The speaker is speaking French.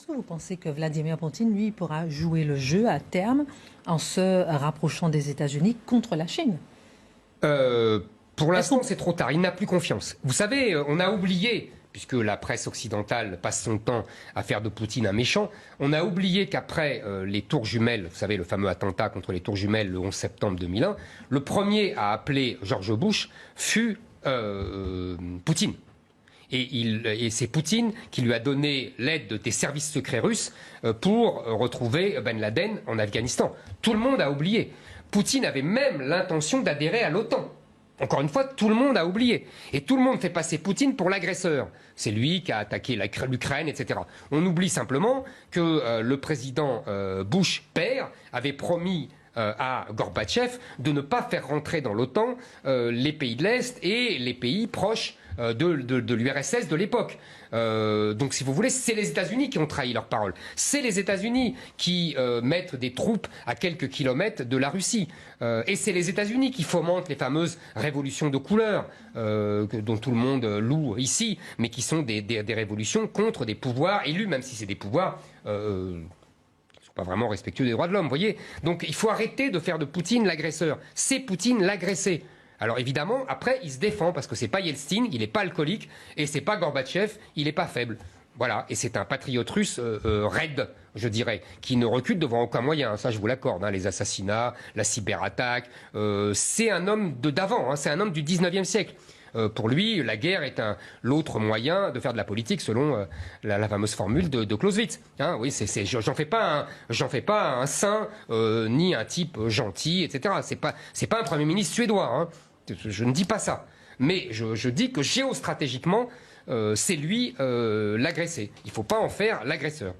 Est-ce que vous pensez que Vladimir Poutine, lui, pourra jouer le jeu à terme en se rapprochant des États-Unis contre la Chine? Pour l'instant, c'est trop tard. Il n'a plus confiance. Vous savez, on a oublié, puisque la presse occidentale passe son temps à faire de Poutine un méchant, on a oublié qu'après les tours jumelles, vous savez, le fameux attentat contre les tours jumelles le 11 septembre 2001, le premier à appeler George Bush fut Poutine. Et c'est Poutine qui lui a donné l'aide des services secrets russes pour retrouver Ben Laden en Afghanistan. Tout le monde a oublié. Poutine avait même l'intention d'adhérer à l'OTAN. Encore une fois, tout le monde a oublié. Et tout le monde fait passer Poutine pour l'agresseur. C'est lui qui a attaqué l'Ukraine, etc. On oublie simplement que le président Bush père avait promis à Gorbatchev de ne pas faire rentrer dans l'OTAN les pays de l'Est et les pays proches de l'URSS de l'époque. Donc, si vous voulez, c'est les États-Unis qui ont trahi leur parole. C'est les États-Unis qui mettent des troupes à quelques kilomètres de la Russie. Et c'est les États-Unis qui fomentent les fameuses révolutions de couleur dont tout le monde loue ici, mais qui sont des révolutions contre des pouvoirs élus, même si c'est des pouvoirs pas vraiment respectueux des droits de l'homme, vous voyez. Donc il faut arrêter de faire de Poutine l'agresseur. C'est Poutine l'agressé. Alors évidemment, après, il se défend, parce que c'est pas Yeltsin, il n'est pas alcoolique, et c'est pas Gorbatchev, il n'est pas faible. Voilà, et c'est un patriote russe raide, je dirais, qui ne recule devant aucun moyen, ça je vous l'accorde, hein, les assassinats, la cyberattaque, c'est un homme d'avant, hein, c'est un homme du 19e siècle. Pour lui, la guerre est l'autre moyen de faire de la politique, selon la fameuse formule de Clausewitz. Hein, oui, j'en fais pas un saint, ni un type gentil, etc. C'est pas un Premier ministre suédois. Hein. Je ne dis pas ça. Mais je dis que géostratégiquement, c'est lui l'agressé. Il ne faut pas en faire l'agresseur.